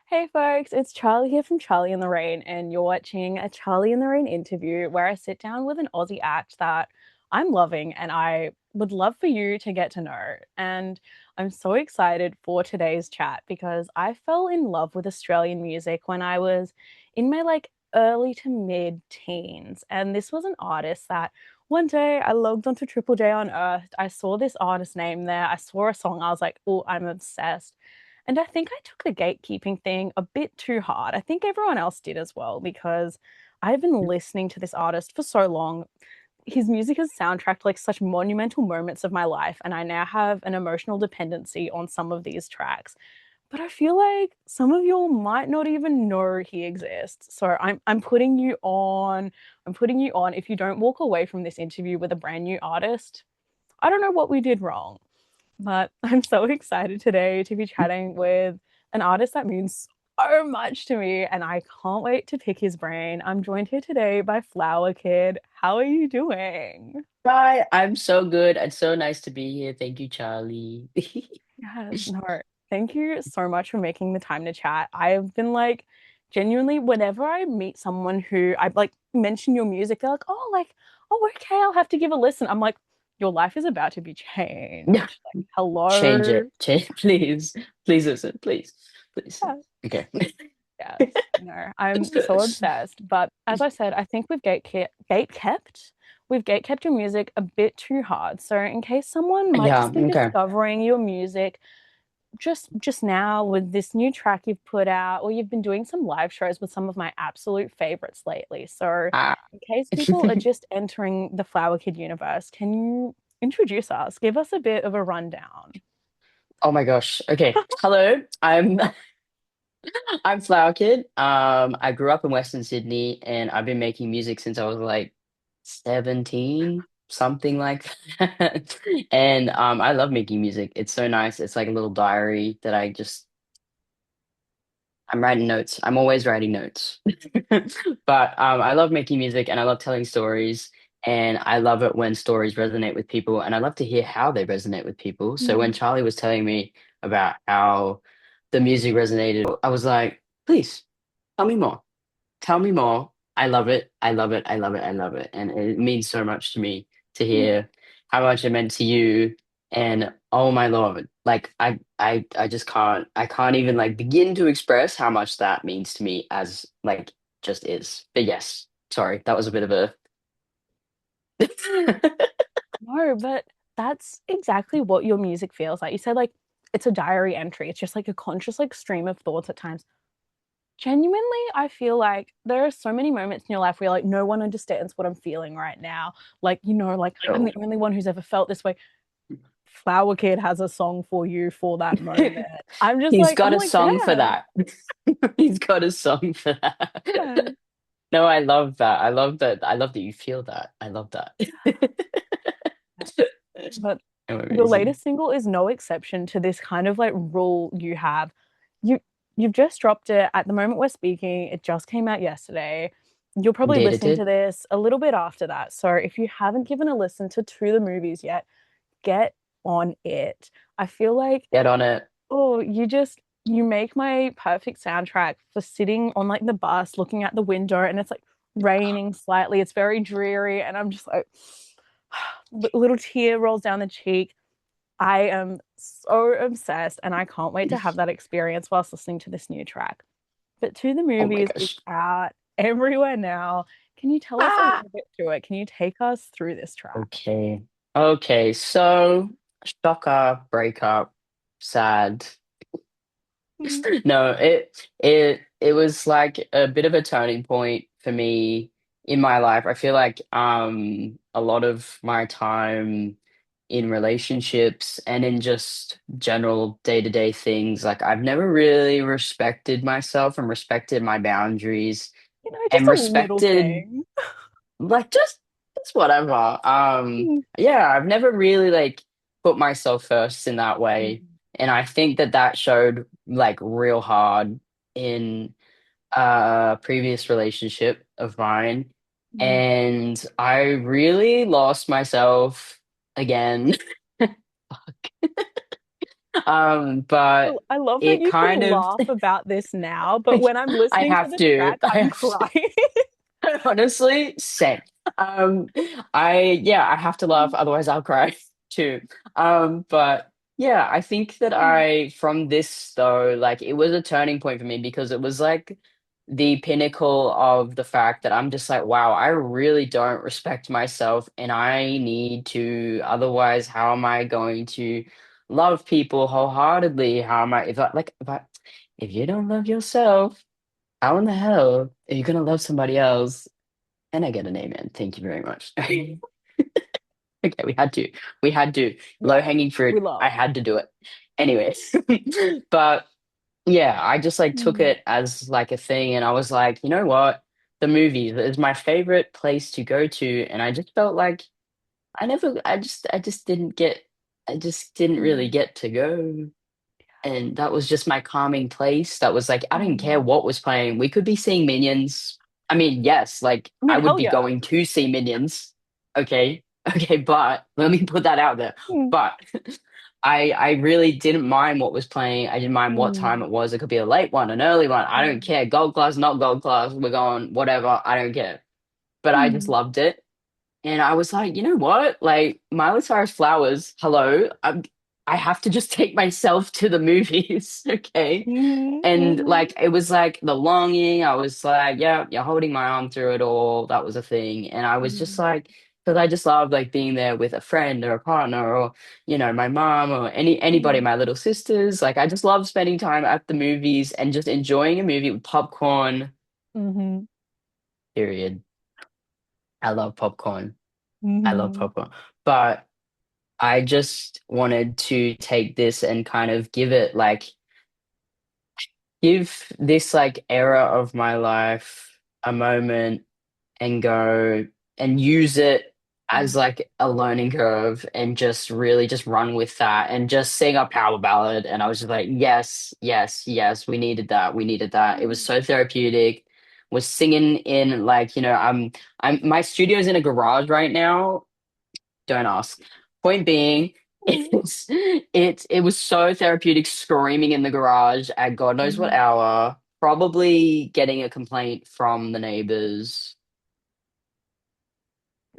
Hey folks, it's Charlie here from Charlie in the Rain, and you're watching a Charlie in the Rain interview where I sit down with an Aussie act that I'm loving and I would love for you to get to know. And I'm so excited for today's chat because I fell in love with Australian music when I was in my early to mid teens. And this was an artist that one day I logged onto Triple J Unearthed. I saw this artist name there. I saw a song. I was like, oh, I'm obsessed. And I think I took the gatekeeping thing a bit too hard. I think everyone else did as well because I've been listening to this artist for so long. His music has soundtracked like such monumental moments of my life, and I now have an emotional dependency on some of these tracks. But I feel like some of you might not even know he exists. So I'm putting you on. I'm putting you on. If you don't walk away from this interview with a brand new artist, I don't know what we did wrong. But I'm so excited today to be chatting with an artist that means so much to me, and I can't wait to pick his brain. I'm joined here today by Flower Kid. How are you doing? Hi, I'm so good. It's so nice to be here. Thank you, Charlie. Yes, no, thank you so much for making the time to chat. I've been genuinely, whenever I meet someone who I mention your music, they're like, oh, okay, I'll have to give a listen. I'm like, your life is about to be No, changed. Like, change hello. it. Change, please. Please listen. Please. Please. Yeah. Okay. Yes, no, I'm so obsessed. But as I said, I think we've gate kept your music a bit too hard. So in case someone might Yeah, just be okay. discovering your music just now with this new track you've put out, or you've been doing some live shows with some of my absolute favorites lately. So Ah. in case people are just entering the Flower Kid universe, can you introduce us? Give us a bit of a rundown. Oh my gosh. Okay. Hello. I'm Flower Kid. I grew up in Western Sydney and I've been making music since I was like 17, something like that. And I love making music. It's so nice. It's like a little diary that I'm writing notes. I'm always writing notes. But I love making music and I love telling stories. And I love it when stories resonate with people. And I love to hear how they resonate with people. So when Mm. Charlie was telling me about how the music resonated, I was like, please tell me more. Tell me more. I love it. I love it. I love it. I love it. And it means so much to me to hear how much it meant to you. And oh my Lord, like I just can't even like begin to express how much that means to me as like just is. But yes, sorry, that was a bit of a No, but that's exactly what your music feels like. You said it's a diary entry. It's just like a conscious stream of thoughts at times. Genuinely, I feel like there are so many moments in your life where you're like, no one understands what I'm feeling right now. I'm oh. the only one who's ever felt this way. Flower Kid has a song for you for that moment. I'm just He's like, got I'm a like, song for yeah, that. He's got a song for yeah. that. No, I love that. I love that. I love that you feel that. I love that. But Oh, your amazing. latest single is no exception to this kind of rule you have. You you've just dropped it at the moment we're speaking. It just came out yesterday. You're probably Indeed, it listening did. to this a little bit after that. So if you haven't given a listen to the movies yet, get on it. I feel like, Get on it. oh, you make my perfect soundtrack for sitting on the bus looking out the window and it's like raining slightly. It's very dreary and I'm just like little tear rolls down the cheek. I am so obsessed and I can't wait to have that experience whilst listening to this new track. But To the Oh my Movies is gosh. out everywhere now. Can you tell us a Ah. little bit through it? Can you take us through this track? Okay. Okay. So, shocker, breakup, sad. Mm. No, it was like a bit of a turning point for me in my life. I feel like a lot of my time in relationships and in just general day-to-day things, like I've never really respected myself and respected my boundaries Just and a little respected thing. like just whatever. Mm. Yeah, I've never really like put myself first in that way, and I think that that showed like real hard in a previous relationship of mine, Mm. and I really lost myself again. But I love that it you can kind of laugh about this now, but when I'm I listening to have the to. track, I I'm have to. crying. Honestly, same. I have to laugh, otherwise I'll cry too. But yeah, I think that I from this though, like it was a turning point for me because it was like the pinnacle of the fact that I'm just like, wow, I really don't respect myself and I need to, otherwise, how am I going to love people wholeheartedly? How am I if you don't love yourself, how in the hell are you gonna love somebody else? And I get an amen. Thank you very much. Okay, we had to. We had to. Low Yeah, hanging fruit. we I love. had to do it. Anyways. But yeah, I just like took Mm, it as like a thing and I was like, you know what? The movies is my favorite place to go to. And I just felt like I just didn't really mm, get to go. And that was just my calming place. That was like, I didn't care mm. what was playing. We could be seeing Minions. I mean, yes, like I I mean, would hell be yeah. going to see Minions. Okay. Okay, but let me put that out there. Mm, But I really didn't mind what was playing. I didn't mind what time mm, it was. It could be a late one, an early one. I don't mm, care. Gold class, not gold class. We're going whatever. I don't care. But I just mm, loved it. And I was like, you know what? Like Miley Cyrus Flowers, hello. I have to just take myself to the movies, okay? mhm, And mhm, like it was like the longing. I was like, yeah, you're holding my arm through it all. That was a thing. And I was just mhm, like, because I just love like being there with a friend or a partner or my mom or anybody, mhm, my little sisters. Like I just love spending time at the movies and just enjoying a movie with popcorn. mhm, Period. I love popcorn. I love mhm, popcorn. But I just wanted to take this and kind of give this like era of my life a moment and go and use it as mhm, like a learning curve and just really just run with that and just sing a power ballad. And I was just like, yes, yes, yes, we needed that. We needed that. It was so therapeutic. Was singing in like, my studio's in a garage right now, don't ask. Point being, mhm, it was so therapeutic screaming in the garage at God knows what mhm, hour, probably getting a complaint from the neighbors.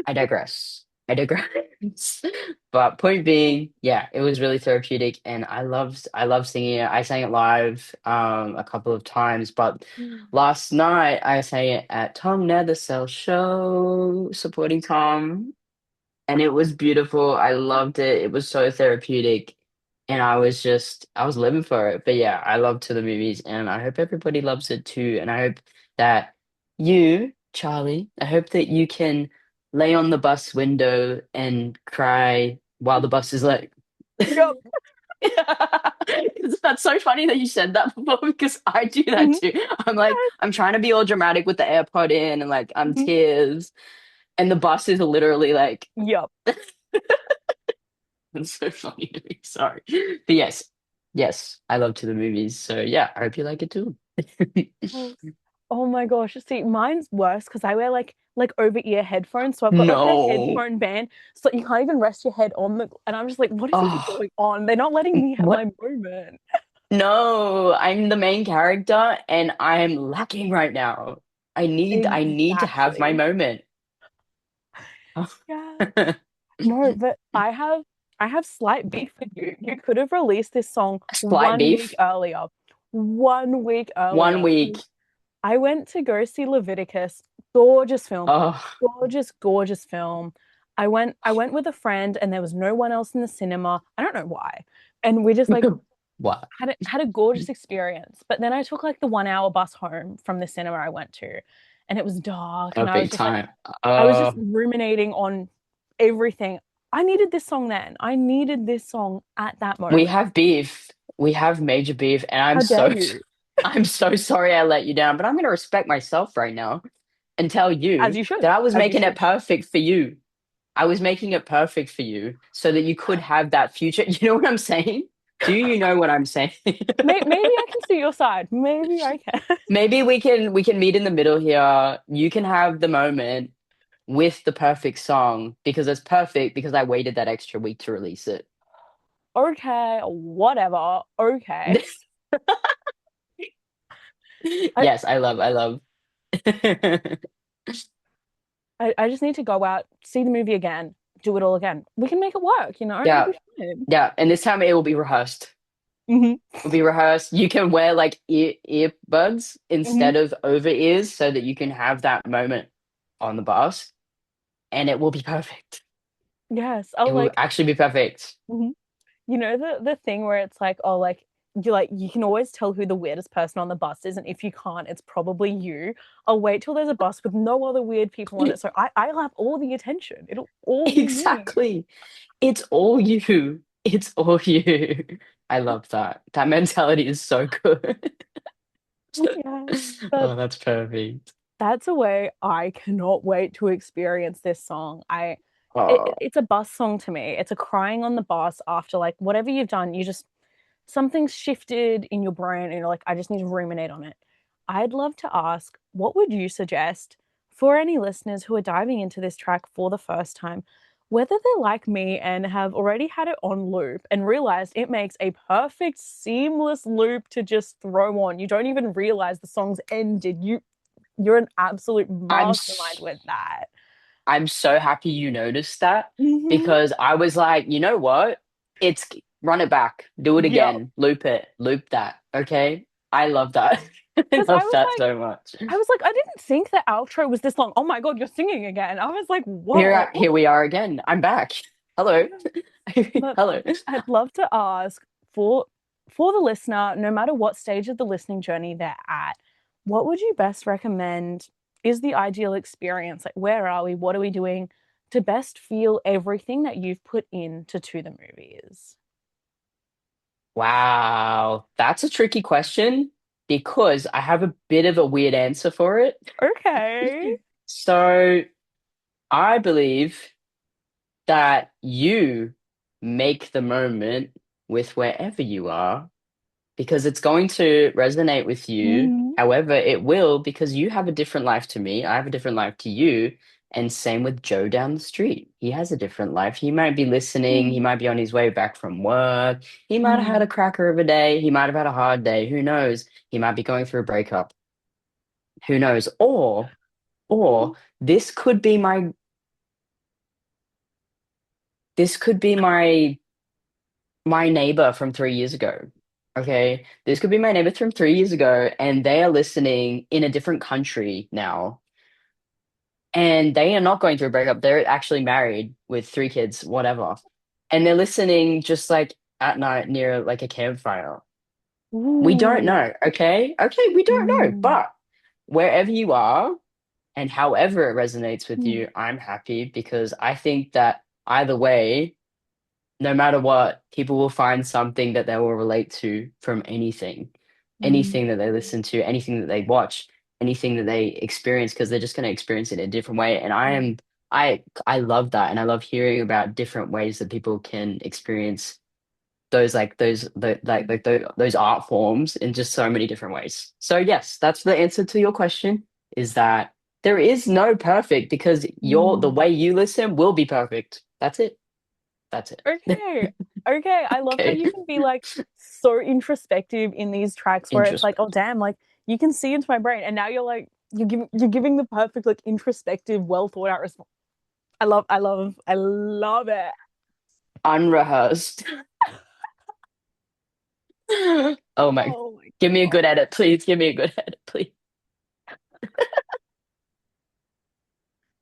I digress. I digress. But point being, yeah, it was really therapeutic and I loved singing it. I sang it live a couple of times, but mhm, last night I sang it at Tom Nethercell show supporting Tom and it was beautiful. I loved it. It was so therapeutic, and I was living for it. But yeah, I love to the movies, and I hope everybody loves it too. And I hope that you, Charlie, I hope that you can lay on the bus window and cry while the bus is like. Yup. That's so funny that you said that before because I do that Mhm, too. I'm like, I'm trying to be all dramatic with the AirPod in and like I'm mhm, tears, and the bus is literally like yup. That's so funny to me. Sorry. But yes, yes, I love to the movies. So yeah, I hope you like it too. Oh, oh my gosh. See, mine's worse because I wear like over ear headphones. So I've got like the No. headphone band. So you can't even rest your head on the and I'm just like, what is even Oh, going on? They're not letting me have what? my moment. No, I'm the main character and I'm lacking right now. I need to have my Exactly. moment. Yeah. No, but I have slight beef with you. You could have released this song Slight 1 week beef. earlier. 1 week 1 earlier. week. I went to go see Leviticus. Gorgeous film. Oh, Gorgeous, gorgeous film. I went with a friend and there was no one else in the cinema. I don't know why. And we just like what? had a gorgeous experience. But then I took like the 1 hour bus home from the cinema I went to and it was dark and I was Perfect just like time. I was just ruminating on everything. I needed this song then. I needed this song at that We moment. have beef. We have major beef, and How dare you? I'm so sorry I let you down, but I'm gonna respect myself right now and tell As you you should. that I was As you making it should. perfect for you. I was making it perfect for you so that you could have that future. You know what I'm saying? Do you know what I'm saying? Maybe I can see your side. Maybe I can. Maybe we can meet in the middle here. You can have the moment with the perfect song because it's perfect because I waited that extra week to release it. Okay, whatever. Okay. I, Yes, I love. I just need to go out, see the movie again, do it all again. We can make it work, It'll Yeah, be fine. yeah, and this time it will be rehearsed. Hmm. It'll be rehearsed. You can wear like earbuds Hmm. instead of over ears so that you can have that moment on the bus, and it will be perfect. Yes. It I'll will like, actually be perfect. mhm. The thing where it's like, oh, you can always tell who the weirdest person on the bus is, and if you can't, it's probably you. I'll wait till there's a bus with no other weird people on it, so I'll have all the attention. It'll all be me. Exactly. It's all you. It's all you. I love that. That mentality is so good. Yeah. But Oh, that's perfect. that's a way I cannot wait to experience this song. Oh, It's a bus song to me. It's a crying on the bus after like whatever you've done, you just something's shifted in your brain and you're like, I just need to ruminate on it. I'd love to ask, what would you suggest for any listeners who are diving into this track for the first time, whether they're like me and have already had it on loop and realized it makes a perfect, seamless loop to just throw on. You don't even realize the song's ended. You're an absolute I'm mastermind s- with that. I'm so happy you noticed that Hmm. because I was like, you know what? It's run it back, do it Yep. again, loop that. Okay. I love that. I Because love that so much. I didn't think the outro was this long. Oh my God, you're singing again. I was like, Here, whoa. here we are again. I'm back. Hello. Yeah. But Hello. I'd love to ask for for the listener, no matter what stage of the listening journey they're at, what would you best recommend is the ideal experience? Like, where are we? What are we doing to best feel everything that you've put into to the movies? Wow, that's a tricky question because I have a bit of a weird answer for it. Okay. So I believe that you make the moment with wherever you are because it's going to resonate with you. Mm-hmm. However, it will because you have a different life to me. I have a different life to you. And same with Joe down the street. He has a different life. He might be listening. He might be on his way back from work. He might have had a cracker of a day. He might have had a hard day. Who knows? He might be going through a breakup. Who knows? Or this could be my this could be my neighbor from 3 years ago. Okay. This could be my neighbor from 3 years ago, and they are listening in a different country now. And they are not going through a breakup. They're actually married with 3 kids, whatever. And they're listening just like at night near like a campfire. We don't Ooh. know. Okay. Okay. We don't know. Mm. But wherever you are and however it resonates with Mm. you, I'm happy because I think that either way, no matter what, people will find something that they will relate to from Mm. anything that they listen to, anything that they watch, anything that they experience, because they're just going to experience it in a different way. And I love that, and I love hearing about different ways that people can experience those art forms in just so many different ways. So yes, that's the answer to your question, is that there is no perfect because the Mm. way you listen will be perfect. That's it. That's it. Okay. Okay. I love how Okay. you can be like so introspective in these tracks where it's like, oh Introspect. damn, like you can see into my brain, and now you're giving the perfect like introspective, well thought out response. I love it. Unrehearsed. Oh my. Oh my Give me a good God. edit, please. Give me a good edit, please.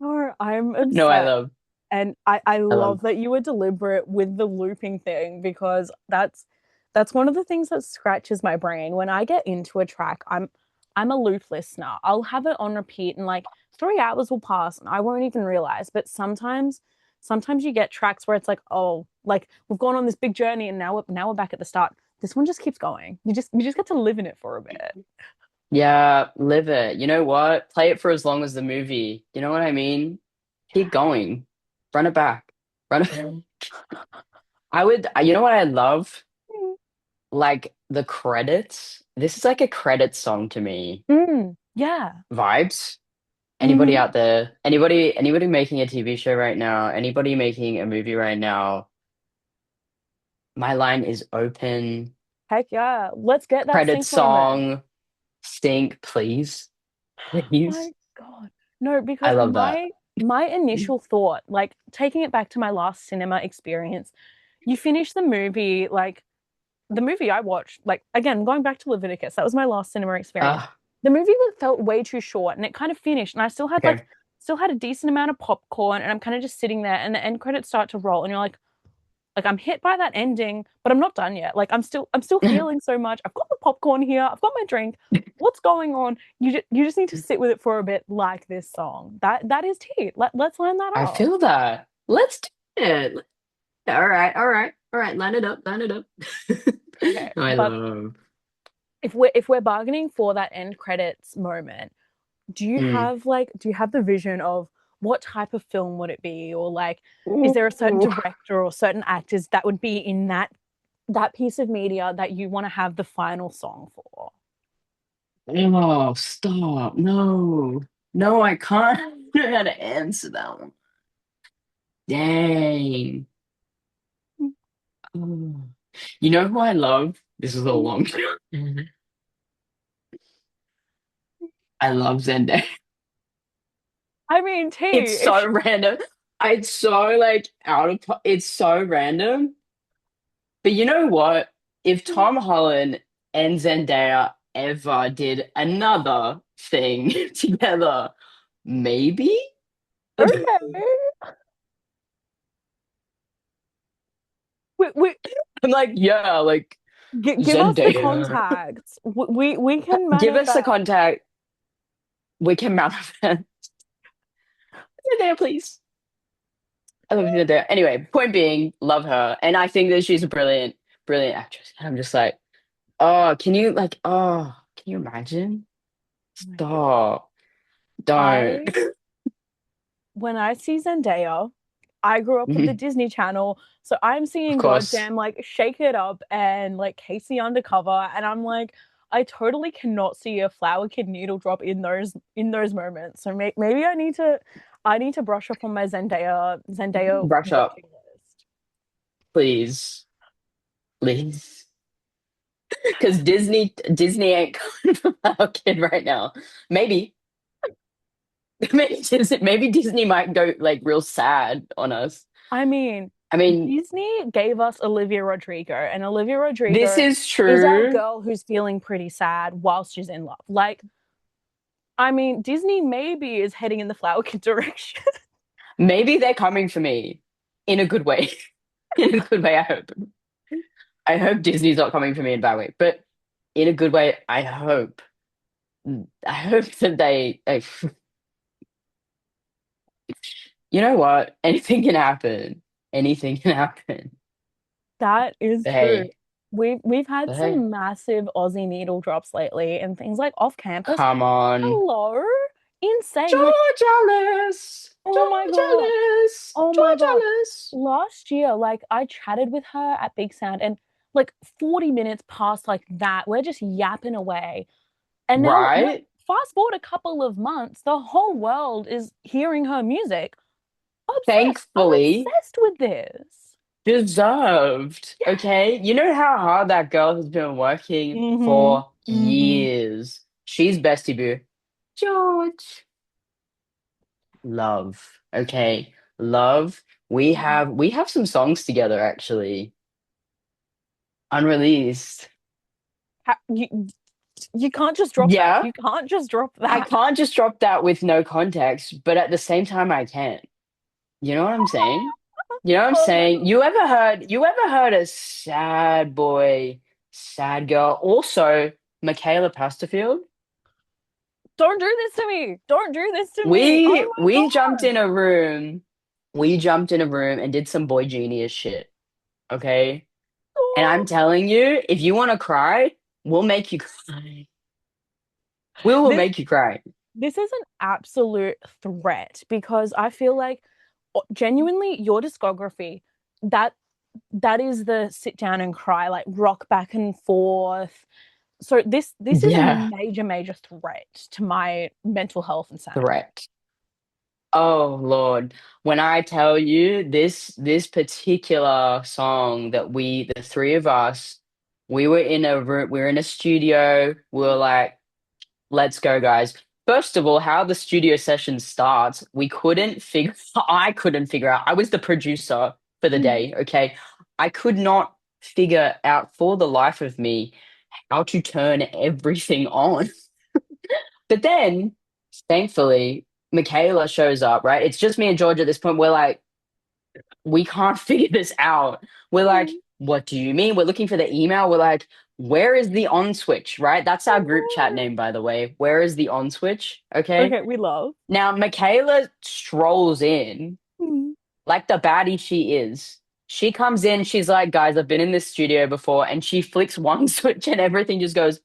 Oh, I'm No, I obsessed. love. And I I love. love that you were deliberate with the looping thing because that's one of the things that scratches my brain. When I get into a track, I'm a loop listener. I'll have it on repeat and like 3 hours will pass and I won't even realize. But sometimes you get tracks where it's like, oh, like we've gone on this big journey and now we're back at the start. This one just keeps going. You just get to live in it for a bit. Yeah, live it. You know what? Play it for as long as the movie. You know what I mean? Keep going. Run it back. Run it. I would, you know what I love? Like the credits. This is like a credit song to me. Yeah. Vibes. Anybody Hmm. out there? Anybody making a TV show right now? Anybody making a movie right now? My line is open. Heck yeah. Let's get that Credit sync moment. song. Stink, please. My Please. God. No, I because love that. my initial thought, like taking it back to my last cinema experience, you finish the movie, like the movie I watched, like again, going back to Leviticus, that was my last cinema experience. Ah, The movie felt way too short and it kind of finished and I okay. still had a decent amount of popcorn and I'm kind of just sitting there and the end credits start to roll and you're like I'm hit by that ending, but I'm not done yet. Like I'm still feeling so much. I've got the popcorn here. I've got my drink. What's going on? You just need to sit with it for a bit, like this song. That is tea. Let's line that I up. feel that. Let's do it. All right, all right, all right. Line it up, line it up. Okay, I but love. if we're bargaining for that end credits moment, Mm. do you have the vision of what type of film would it be, or like is there a certain Ooh. director or certain actors that would be in that piece of media that you want to have the final song for? Oh, stop. No. No, I can't. I know how to answer that one. Dang. Oh. You know who I love? This is a long Mhm. I love Zendaya. I mean, T, It's if so she, random. It's so like it's so random. But you know what? If Tom Holland and Zendaya ever did another thing together, maybe? okay, we I'm like, yeah, like give us the Zendaya. contacts. We can Give us the manifest. contact. We can manifest. Zendaya, please. I love Zendaya. Anyway, point being, love her. And I think that she's a brilliant, brilliant actress. And I'm just like, oh, can you imagine? Oh my God. Stop. Don't. I when I see Zendaya, I grew up with the Disney Channel, so I'm Of seeing course. goddamn like Shake It Up and like Casey Undercover, and I'm like, I totally cannot see a Flower Kid needle drop in those moments. So maybe I need to brush up on my Zendaya Brush up, watching list. please. Please. Because Disney ain't coming for our kid right now. Maybe. Maybe Disney might go like real sad on us. I mean, I mean, Disney gave us Olivia Rodrigo, and Olivia this Rodrigo is is our true. girl who's feeling pretty sad whilst she's in love. Like, I mean, Disney maybe is heading in the Flower Kid direction. Maybe they're coming for me in a good way. In a good way, I hope. I hope Disney's not coming for me in a bad way, but in a good way, I hope. I hope that you know what? Anything can happen. Anything can happen. That is But true. hey, We've had but hey, some massive Aussie needle drops lately, and things like off campus. come on. Hello, insane. Like, Georgialis, oh my god, Georgialis, oh my god. Georgialis. Last year, like I chatted with her at Big Sound, and like 40 minutes past like that, we're just yapping away. And now, like, Right? fast forward a couple of months, the whole world is hearing her music. Obsessed. I'm Thankfully, obsessed with this. deserved. Yes. Okay? You know how hard that girl has been working Mm-hmm. for Mm-hmm. years. She's bestie boo. George. Love. Okay. Love. We have some songs together actually. Unreleased. You can't just drop that. Yeah. You can't just drop I that. can't just drop that with no context, but at the same time I can. You know what I'm saying? You know what I'm Oh my saying? God. You ever heard a sad boy, sad girl? Also, Michaela Pasterfield. Don't do this to me. Don't do this to me. We Oh my we jumped God. in a room. We jumped in a room and did some boy genius shit. Okay? And I'm Oh. telling you, if you want to cry, we'll make you cry. We will This make you cry. this is an absolute threat because I feel like genuinely your discography that that is the sit down and cry like rock back and forth. So this is a Yeah, major threat to my mental health and sanity. threat. Oh Lord. When I tell you this particular song that the three of us, we were in a room, we were in a studio, we were like, let's go, guys. First of all, how the studio session starts, we couldn't figure I couldn't figure out. I was the producer for the Mm, day, okay? I could not figure out for the life of me how to turn everything on. But then, thankfully, Michaela shows up, right? It's just me and George at this point. We're like, we can't figure this out. We're like, mm. what do you mean? We're looking for the email. We're like, where is the on switch, right? That's our group chat Oh name, by the way. Where is the on switch? no. Okay. Okay, we love. Now, Michaela strolls in Mm. like the baddie she is. She comes in, she's like, guys, I've been in this studio before, and she flicks one switch and everything just goes,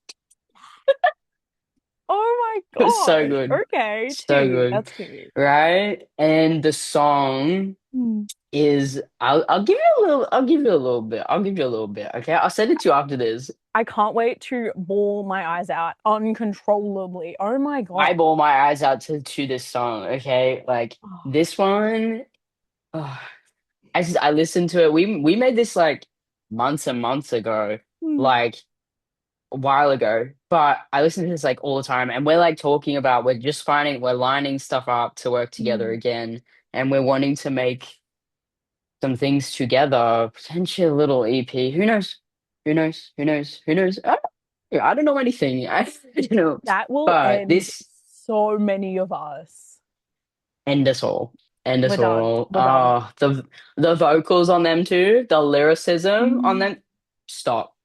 Oh it was my so gosh. good. Okay, So tea. good. That's tea. Right? And the song Mm. is I'll give you a little I'll give you a little bit. I'll give you a little bit. Okay. I'll send it to you after this. I can't wait to bawl my eyes out uncontrollably. Oh my I God. bawl my eyes out to this song. Okay. Like Oh. this one, oh, I listened to it. We made this like months and months ago, Mm. like a while ago. But I listen to this like all the time, and we're like talking about we're lining stuff up to work together Mm. again, and we're wanting to make some things together, potentially a little EP. Who knows? Who knows? Who knows? Who knows? I don't know anything. I don't know. That will But end this so many of us. end us all. End We're us done. all. We're done. Oh, the vocals on them too, the lyricism on Mm. them. Stop.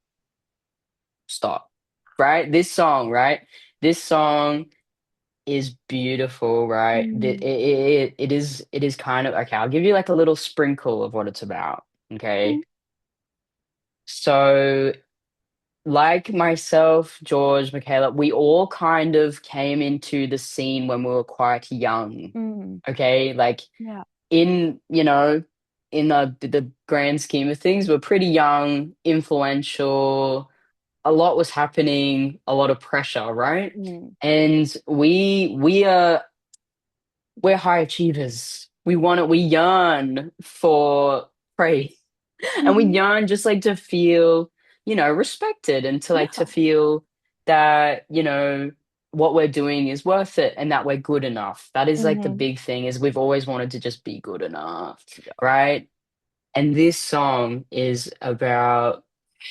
Stop. Right? This song, right? This song is beautiful, right? Mm. It is kind of okay. I'll give you like a little sprinkle of what it's about. Mm. Okay. So like myself, George, Michaela, we all kind of came into the scene when we were quite young. Mm. Okay, like Yeah. in in the grand scheme of things, we're pretty young, influential. A lot was happening, a lot of pressure, right? Mm. And we're high achievers. We yearn for praise. And we Mhm. yearn just like to feel, respected and to like to Yeah. feel that, what we're doing is worth it and that we're good enough. That is like the Hmm. big thing is we've always wanted to just be good enough, Yeah. right? And this song is about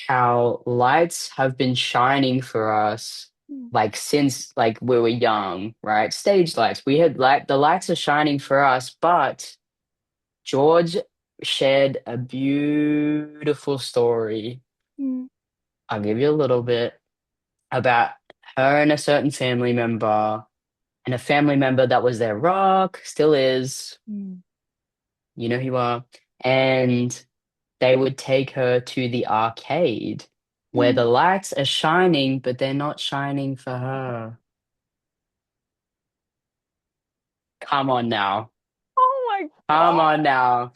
how lights have been shining for us Mm. like since like we were young, right? Stage lights. We had the lights are shining for us, but George shared a beautiful story. Mm. I'll give you a little bit about her and a certain family member, and a family member that was their rock, still is, Mm. you know who you are. And they would take her to the arcade where Mm. the lights are shining, but they're not shining for her. Come on now. Oh my Come on God. now.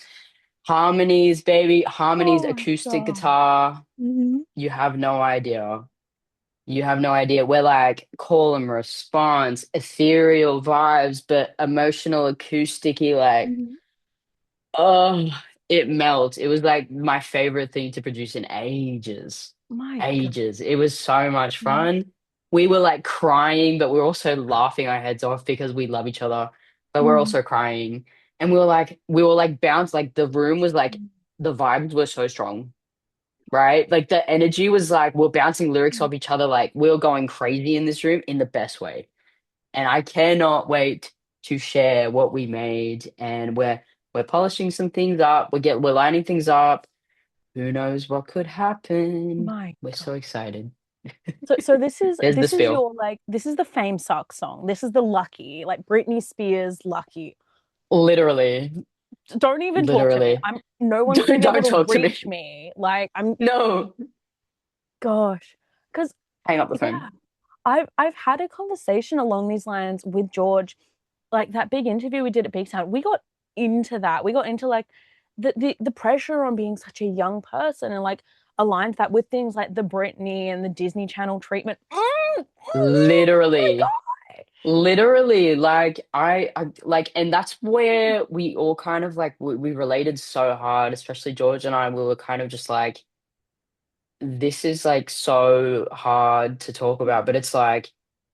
Harmonies, baby. Harmonies, Oh my acoustic God. guitar. Hmm. You have no idea. You have no idea. We're like call and response, ethereal vibes, but emotional, acousticy, like, Hmm. oh, it melts. It was like my favorite thing to produce in ages. My God. Ages. It was so much fun. We were like crying, but we were also laughing our heads off because we love each other, but we're Mm. also crying. And we were like bounced, like the room was like the vibes were so strong, right? Like the energy was like we're bouncing lyrics off each other, like we were going crazy in this room in the best way. And I cannot wait to share what we made. And we're polishing some things up. We're lining things up. Who knows what could happen? My We're God. so excited. So this is There's the this is spill. your like this is the Fame Sucks song. This is the Lucky, like Britney Spears Lucky. Literally, Don't even talk to me. literally. I'm no one's gonna Don't be able don't to talk to me. reach me. Like I'm No. gosh. Because Hang up the phone. yeah, I've had a conversation along these lines with George, like that big interview we did at Big Sound. We got into that. We got into like the pressure on being such a young person and like aligned that with things like the Britney and the Disney Channel treatment. Oh my Literally. God. Literally, like I like, and that's where we all kind of like we related so hard, especially George and I. We were kind of just like, this is like so hard to talk about, but it's like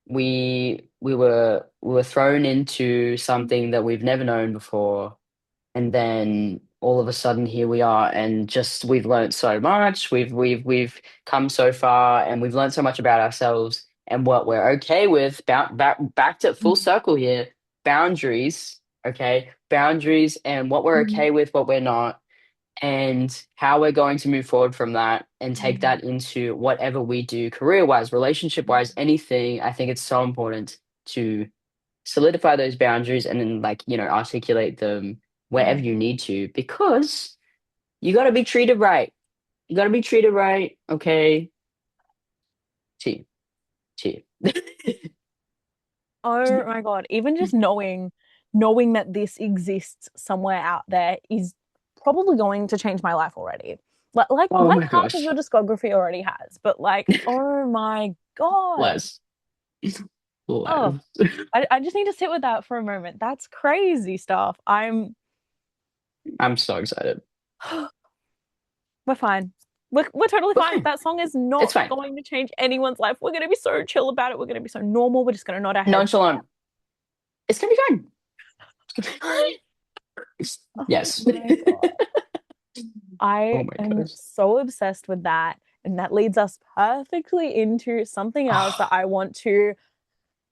we were thrown into something that we've never known before, and then all of a sudden here we are, and just we've learned so much. We've come so far, and we've learned so much about ourselves and what we're okay with. Back to full circle here. Boundaries, okay? Boundaries and what we're Mhm. okay with, what we're not, and how we're going to move forward from that and take that into whatever we do career-wise, relationship-wise, anything. I think it's so important to solidify those boundaries and then like, articulate them wherever you need to because you got to be treated right. You got to be treated right. Okay. T. T. Oh my God. Even just knowing that this exists somewhere out there is probably going to change my life already. Oh Like my half of gosh. your discography already has, but like, oh my God. Les. Oh, Les. I just need to sit with that for a moment. That's crazy stuff. I'm so excited. We're fine. We're totally We're fine. fine. That song is It's not fine. going to change anyone's life. We're going to be so chill about it. We're going to be so normal. We're just going to nod our heads. Nonchalant. It's gonna be fine. It's gonna be fine. Oh Yes. my God. Oh I my am gosh. so obsessed with that. And that leads us perfectly into something else that I want to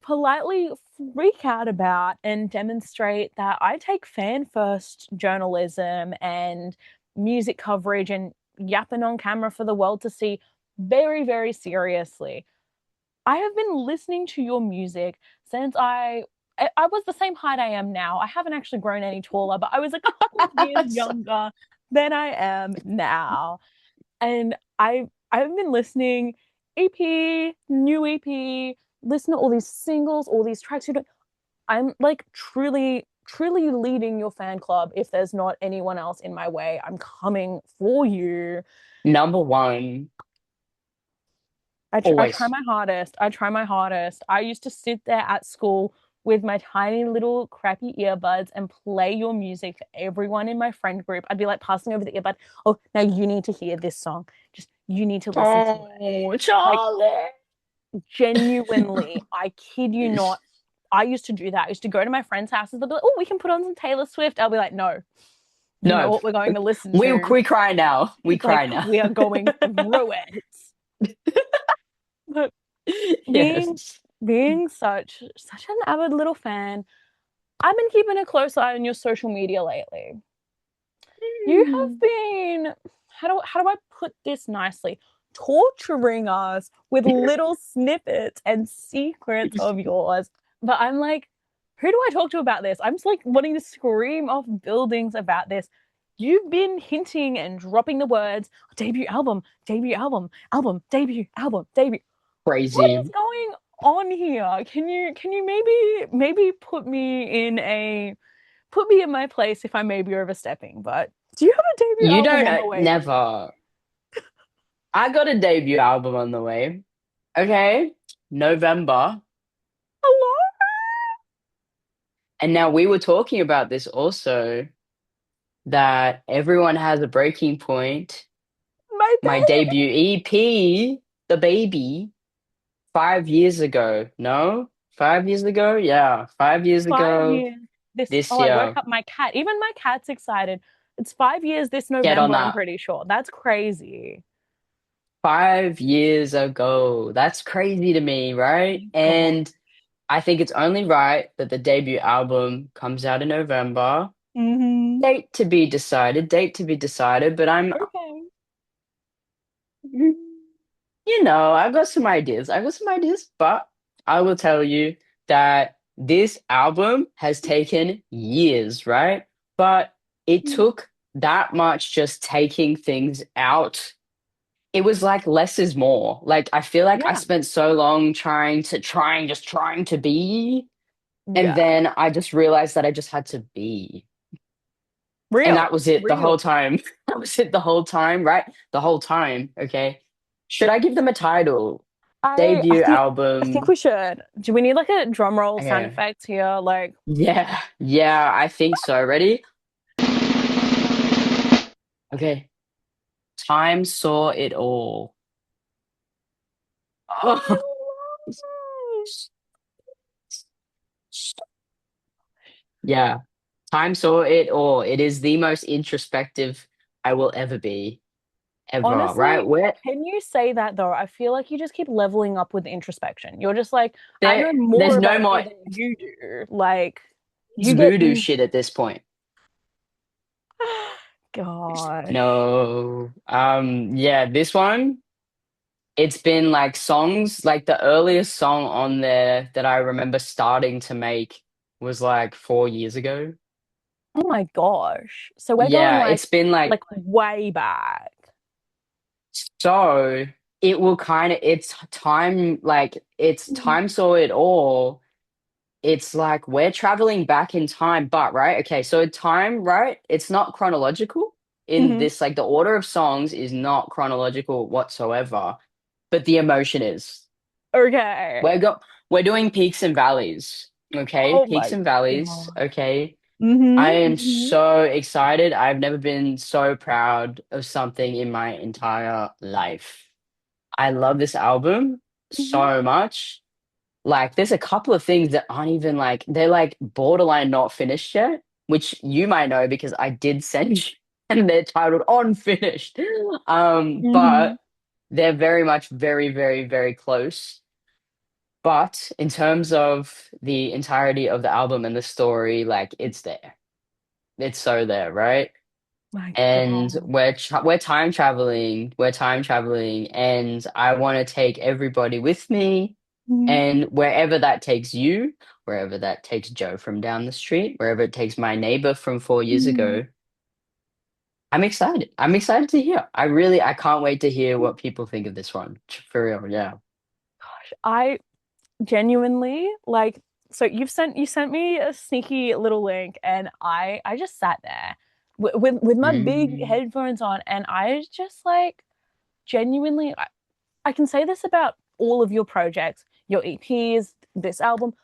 politely freak out about and demonstrate that I take fan first journalism and music coverage and yapping on camera for the world to see very, very seriously. I have been listening to your music since I was the same height I am now. I haven't actually grown any taller, but I was a couple of years younger than I am now. And I've been listening EP, new EP, listen to all these singles, all these tracks. I'm like truly leading your fan club. If there's not anyone else in my way, I'm coming for you. Number one, I try always. my hardest. I try my hardest. I used to sit there at school with my tiny little crappy earbuds and play your music for everyone in my friend group. I'd be like passing over the earbud. Oh, now you need to hear this song. Just you need to listen to it. Oh, Like Charlie. genuinely, I kid you not. I used to do that. I used to go to my friends' houses. They'll be like, "Oh, we can put on some Taylor Swift." I'll be like, "No, you know No, what we're going to listen we to." we cry now. We Like cry now. we are going through it. But being Yes. being such an avid little fan, I've been keeping a close eye on your social media lately. You have Mm. been, how do I put this nicely? Torturing us with little snippets and secrets of yours. But I'm like, who do I talk to about this? I'm just like wanting to scream off buildings about this. You've been hinting and dropping the words debut album, debut album, album, debut album, debut. What is Crazy. going on here? Can you maybe put me in my place if I may be overstepping, but do you have a debut You album don't on know, the way, babe? never. I got a debut album on the way. Okay. November. Hello? And now we were talking about this also, that everyone has a breaking point. My My baby. debut EP, The Baby, 5 years ago. No? 5 years ago? Yeah, 5 years 5 years. ago this I woke year. up my cat. Even my cat's excited. It's 5 years this Get on November, I'm that. pretty sure. That's crazy. 5 years ago. That's crazy to me, right? God. And I think it's only right that the debut album comes out in November. Mm-hmm. Date to be decided, date to be decided, but Okay. I've got some ideas. I've got some ideas, but I will tell you that this album has taken years, right? But it took that much just taking things out. It was like less is more. Like I feel like I Yeah. spent so long just trying to be, and Yeah. then I just realized that I just had to be. And that Real. was it the whole Real. time. That was it the whole time, right? The whole time, okay? Should I give them a title? I debut think album. we should. Do we need like a drum roll sound Okay. effects here? Like, Yeah, yeah, I think so. Ready? Okay. Time saw it all. I Oh, love yeah. Time saw it all. It is the most introspective I will ever be, ever, right? Honestly, Where can you say that though? I feel like you just keep leveling up with introspection. You're just like, I there know there's more no about you more than you do. Like, it's you get voodoo shit at this point. gosh. No. Yeah, this one, it's been like songs, like the earliest song on there that I remember starting to make was like 4 years ago. Oh my gosh. So we're going Yeah, it's been like way back. so it will kind of it's time like it's Mhm. time saw it all. It's like we're traveling back in time, but right, okay, so time, right? It's not chronological in Mhm. this, like the order of songs is not chronological whatsoever, but the emotion is. Okay. We're doing peaks and valleys. Okay, Oh peaks my and valleys. God. Okay. I Mm-hmm. am Mm-hmm. so excited. I've never been so proud of something in my entire life. I love this album Mm-hmm. so much. Like, there's a couple of things that aren't even like, they're like borderline not finished yet, which you might know because I did send you, and they're titled Unfinished. Mm-hmm. But they're very much very, very, very close. But in terms of the entirety of the album and the story, like, it's there. It's so there, right? My And God. we're time traveling. We're time traveling, and I want to take everybody with me. Mm-hmm. And wherever that takes you, wherever that takes Joe from down the street, wherever it takes my neighbor from 4 years Mm-hmm. ago, I'm excited. I'm excited to hear. I can't wait to hear what people think of this one. For real, yeah. Gosh, I genuinely like so you sent me a sneaky little link and I just sat there with my big Mm, headphones on and I just like genuinely I can say this about all of your projects, your EPs, this album.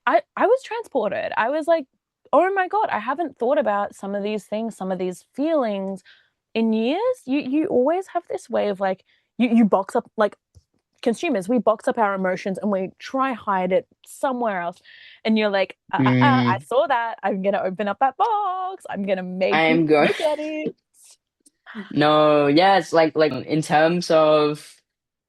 I was transported. I was like, oh my God, I haven't thought about some of these things, some of these feelings in years. You always have this way of like you box up like consumers, we box up our emotions and we try hide it somewhere else. And you're like, I mm, saw that. I'm gonna open up that box. I'm gonna I make you am going. look at it. No, yeah, it's like in terms of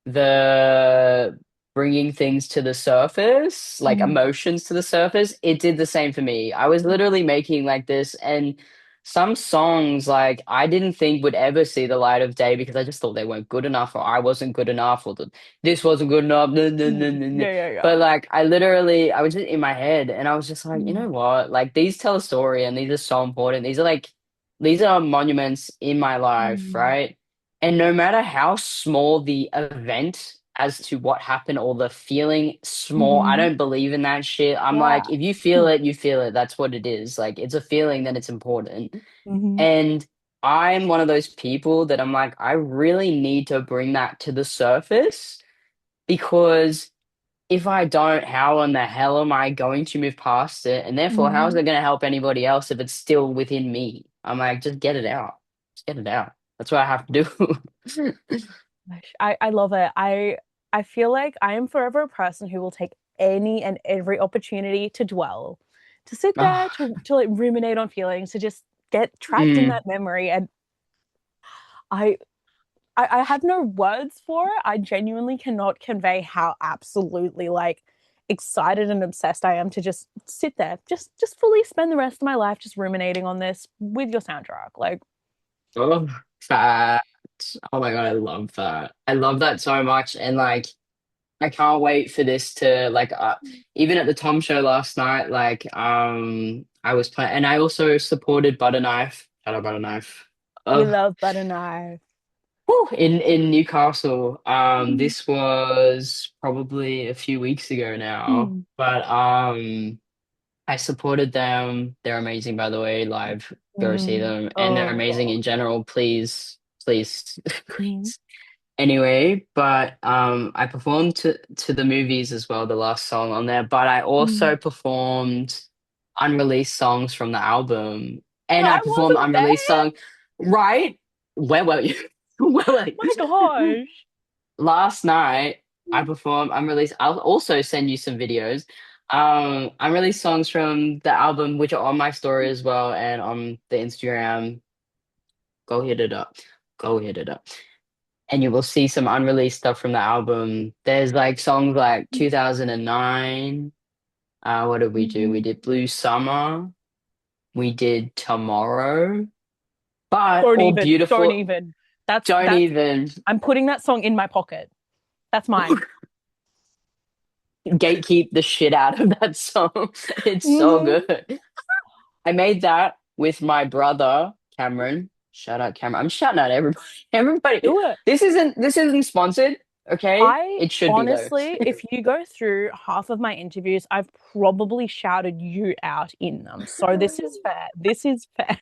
the bringing things to the surface, like Mm, emotions to the surface, it did the same for me. I was literally making like this, and some songs like I didn't think would ever see the light of day because I just thought they weren't good enough, or I wasn't good enough, or this wasn't good enough. Nah, nah, nah, nah, nah. yeah, yeah, yeah. But like I was just in my head, and I was just like, you know what? Like these tell a story, and these are so important. These are monuments in my life, Mm, right? And no matter how small the event as to what happened or the feeling small, I mm-hmm. don't believe in that shit. I'm Yeah. like, if you feel it, you feel it. That's what it is. Like, it's a feeling, then it's important. Mm-hmm. And I'm one of those people that I'm like, I really need to bring that to the surface because if I don't, how in the hell am I going to move past it? And therefore, how is Mm-hmm. it going to help anybody else if it's still within me? I'm like, just get it out. Just get it out. That's what I have to do. I love it. I feel like I am forever a person who will take any and every opportunity to dwell, to sit there, Ah, to like ruminate on feelings, to just get trapped in mm. that memory. And I I have no words for it. I genuinely cannot convey how absolutely like excited and obsessed I am to just sit there, just fully spend the rest of my life just ruminating on this with your soundtrack. Like, Oh, that. Oh my God, I love that. I love that so much. And like, I can't wait for this to like, even at the Tom show last night, like, I was playing, and I also supported Butter Knife. Shout out Butter Knife. we Oh, love butter knife. whew, in Newcastle. Mm, This was probably a few weeks ago now, mm, but I supported them. They're amazing, by the way. Live, go see mm. them, and they're Oh amazing God. in general. Please, please, Mm. please. Anyway, but I performed to the movies as well, the last song on there, but I also Mm. performed unreleased songs from the album, and I I performed wasn't there. unreleased song, right? Where were you? Where were you? My gosh. Last night I performed unreleased. I'll also send you some videos. Unreleased songs from the album, which are on my story as well, and on the Instagram. Go hit it up. Go hit it up. And you will see some unreleased stuff from the album. There's like songs like 2009. What did we do? We Mhm. did Blue Summer. We did Tomorrow. But Don't all even, don't beautiful. even. That's Don't that's even I'm putting that song in my pocket. That's mine. gatekeep the shit out of that song. It's so Hmm. good. I made that with my brother, Cameron. Shout out Cameron. I'm shouting out everybody. Everybody. Do it. This isn't sponsored, okay? I It should be though. honestly, if you go through half of my interviews, I've probably shouted you out in them. So this is fair. This is fair.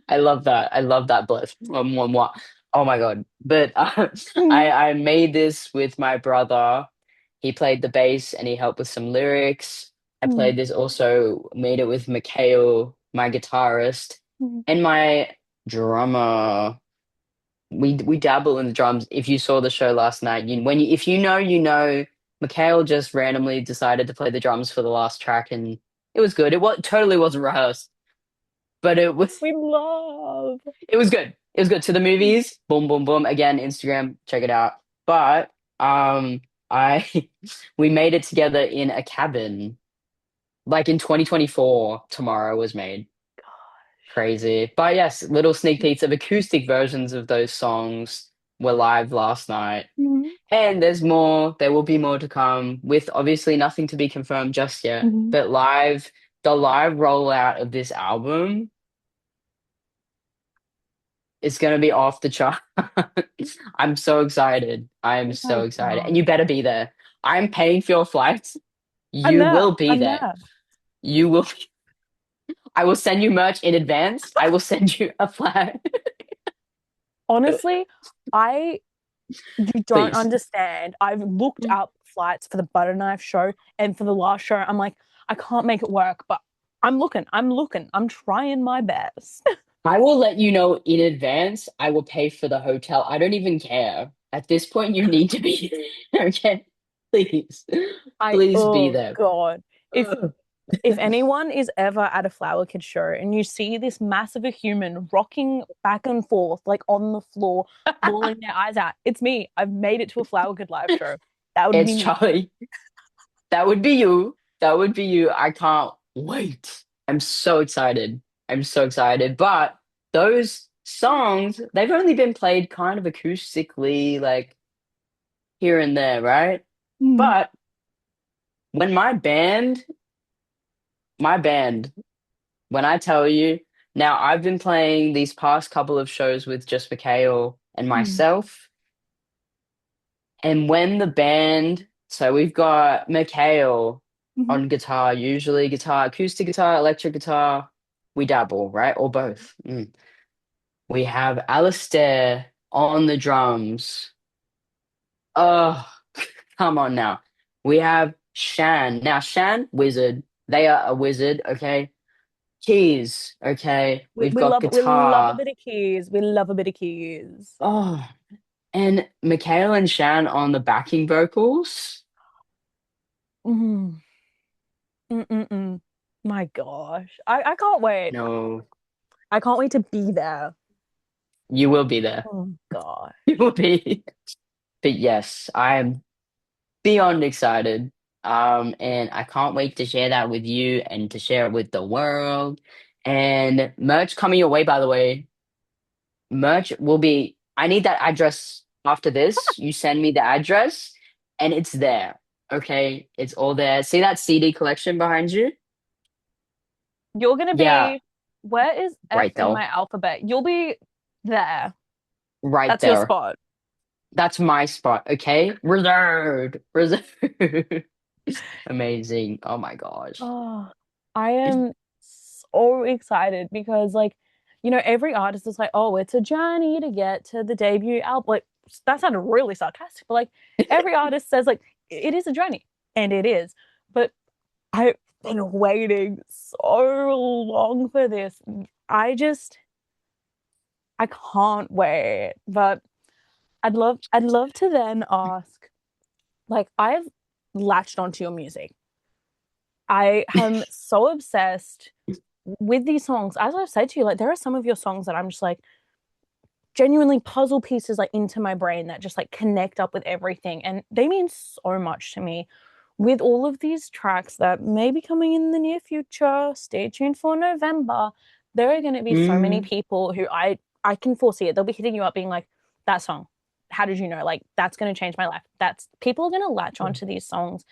I love that. I love that bliss. Mwah. Oh my God. But Mhm. I made this with my brother. He played the bass and he helped with some lyrics. I Mhm. played this also, made it with Mikhail, my guitarist, Mhm. and my drummer. We dabble in the drums. If you saw the show last night, if you know, you know. Mikhail just randomly decided to play the drums for the last track, and it was good. Totally wasn't rehearsed, but We love. it was good. It was good. To the movies, boom, boom, boom. Again, Instagram, check it out. But I we made it together in a cabin, like in 2024. Tomorrow was made. Crazy. But yes, little sneak peeks of acoustic versions of those songs were live last night. Mhm. And there's more. There will be more to come, with obviously nothing to be confirmed just yet. Mhm. But the live rollout of this album is going to be off the chart. I'm so excited. I am Oh my so excited. And God. you better be there. I'm paying for your flights. I'm You there. will be I'm there. there. You will. I will send you merch in advance. I will send you a flag. Honestly, I you don't Please. understand. I've looked up flights for the butter knife show and for the last show. I'm like, I can't make it work, but I'm looking. I'm looking. I'm trying my best. I will let you know in advance. I will pay for the hotel. I don't even care. At this point, you need to be there. Okay? Please. Please be Oh there. God. If Ugh. if anyone is ever at a Flower Kid show and you see this massive a human rocking back and forth, like on the floor, bawling their eyes out, it's me. I've made it to a Flower Kid live show. That would be It's me. Charlie. That would be you. That would be you. I can't wait. I'm so excited. I'm so excited. But those songs, they've only been played kind of acoustically, like here and there, right? Mm, But when my band, when I tell you, now I've been playing these past couple of shows with just Mikhail and mm, myself. And when the band, so we've got Mikhail mhm, on guitar, usually guitar, acoustic guitar, electric guitar. We dabble, right? Or both. We have Alistair on the drums. Oh, come on now. We have Shan. Now, Shan, wizard. They are a wizard, okay? Keys, okay? We, We've we got love we love a guitar. bit of keys. We love a bit of keys. Oh, and Mikhail and Shan on the backing vocals. Mm, mm. My gosh. I can't wait. No, I can't wait to be there. you will be there. Oh God. You will be. But yes, I am beyond excited. And I can't wait to share that with you and to share it with the world. And merch coming your way, by the way. Merch will be, I need that address after this. You send me the address and it's there. Okay. It's all there. See that CD collection behind you? You're gonna Yeah, be, where is F right in there. my alphabet? You'll be there. Right That's your there. spot. That's my spot. Okay. Reserved. Reserved. Amazing. Oh my gosh. Oh, I am so excited because, like, every artist is like, oh, it's a journey to get to the debut album. Like, that sounded really sarcastic, but like every artist says like it is a journey, and it is. But I've been waiting so long for this. I just I can't wait. But I'd love to then ask, like, I've latched onto your music. I am so obsessed with these songs. As I've said to you, like there are some of your songs that I'm just like genuinely puzzle pieces like into my brain that just like connect up with everything, and they mean so much to me. With all of these tracks that may be coming in the near future, stay tuned for November. There are going to be so many Mm. people who I can foresee it. They'll be hitting you up being like, that song, how did you know? Like that's going to change my life. That's people are going to latch onto these songs,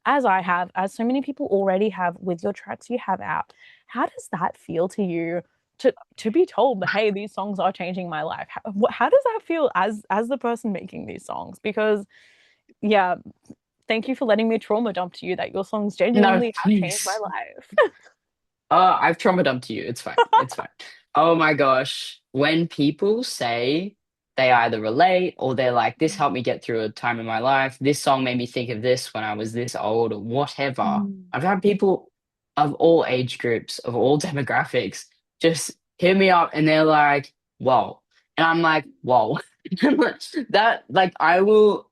as I have, as so many people already have with your tracks you have out. How does that feel to you, to be told that, hey, these songs are changing my life? How does that feel as the person making these songs? Because yeah, thank you for letting me trauma dump to you that your songs No, genuinely have changed my please. life. I've trauma dumped you. It's fine. It's fine. Oh my gosh. When people say they either relate or they're like, this helped me get through a time in my life, this song made me think of this when I was this old or whatever. Mm, I've had people of all age groups, of all demographics, just hit me up and they're like, whoa. And I'm like, whoa. That like I will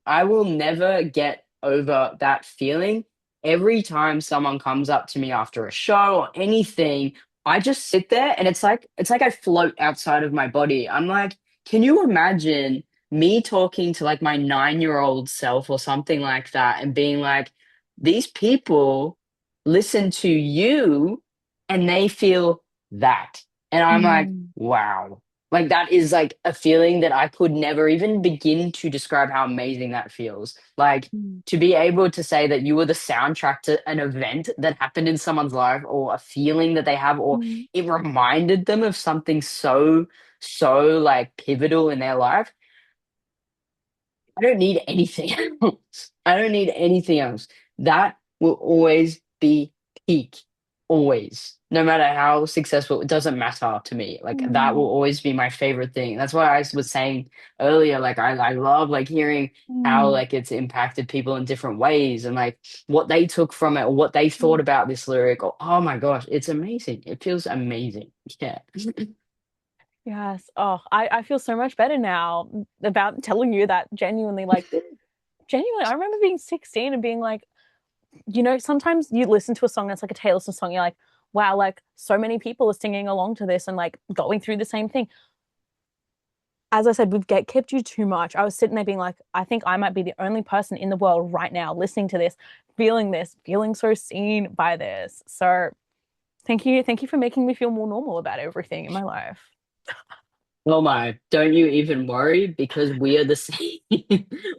never get over that feeling. Every time someone comes up to me after a show or anything, I just sit there and it's like I float outside of my body. I'm like, can you imagine me talking to like my 9-year old self or something like that and being like, these people listen to you and they feel that. And I'm like, mm, wow. Like that is like a feeling that I could never even begin to describe how amazing that feels. Like mm, to be able to say that you were the soundtrack to an event that happened in someone's life or a feeling that they have, or mm, it reminded them of something so like pivotal in their life. I don't need anything else. I don't need anything else. That will always be peak. Always. No matter how successful, it doesn't matter to me. Like that will mm, always be my favorite thing. That's why I was saying earlier, like I love like hearing how mm, like it's impacted people in different ways and like what they took from it or what they thought mm. about this lyric. Or, oh my gosh, it's amazing. It feels amazing. Yeah. Yes. Oh, I feel so much better now about telling you that genuinely, like, genuinely, I remember being 16 and being like, sometimes you listen to a song that's like a Taylor Swift song, you're like, wow, like so many people are singing along to this and like going through the same thing. As I said, we've get kept you too much. I was sitting there being like, I think I might be the only person in the world right now listening to this, feeling so seen by this. So thank you for making me feel more normal about everything in my life. Oh my, don't you even worry because we are the same.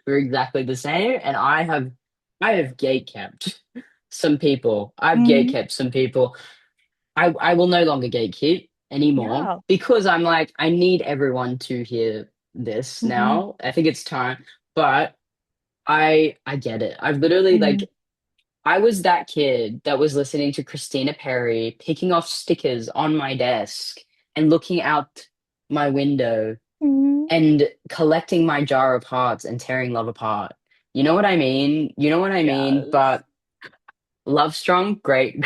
We're exactly the same. And I have gate kept some people. I've gate Mm, kept some people. I will no longer gatekeep anymore yeah. because I'm like, I need everyone to hear this Hmm. now. I think it's time. But I get it. I've literally Mm, like I was that kid that was listening to Christina Perry, picking off stickers on my desk and looking out my window mm, and collecting my jar of hearts and tearing love apart. You know what I mean? You know what I mean? yes. But Love Strong, great,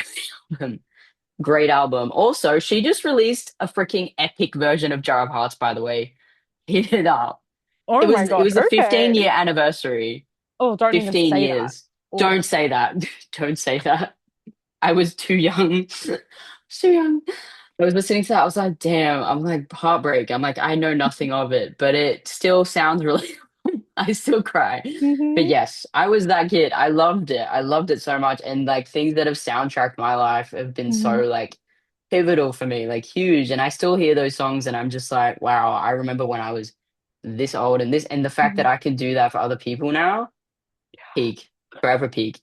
album. Great album. Also, she just released a freaking epic version of Jar of Hearts, by the way. Hit it up. It Oh my was it gosh. was a Okay. 15-year anniversary. Oh, don't even 15 say that. years. Oh. Don't say that. Don't say that. I was too young. Too young. I was listening to that. I was like, damn, I'm like heartbreak. I'm like, I know nothing of it, but it still sounds really, I still cry. But Hmm. yes, I was that kid. I loved it. I loved it so much. And like things that have soundtracked my life have been so Hmm. like pivotal for me, like huge. And I still hear those songs and I'm just like, wow, I remember when I was this old and this, and the fact that Hmm. I can do that for other people now, peak, forever peak.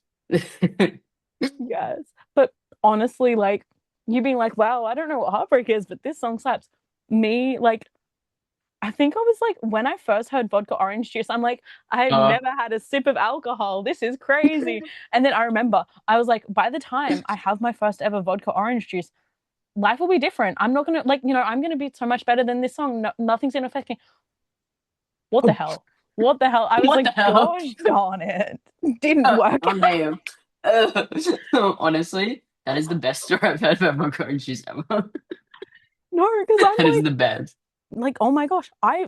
Yes. But honestly, like you being like, wow, I don't know what heartbreak is, but this song slaps. Me, like, I think I was like, when I first heard vodka orange juice, I'm like, I've Uh, never had a sip of alcohol. This is crazy. And then I remember, I was like, by the time I have my first ever vodka orange juice, life will be different. I'm not gonna like, I'm gonna be so much better than this song. No, nothing's gonna affect me. What the hell? What the hell? I was What like, the hell? gosh darn it. Didn't work out. I am. Honestly, that is the best story I've heard about my orange juice ever. No, because I'm That is the best. oh my gosh, I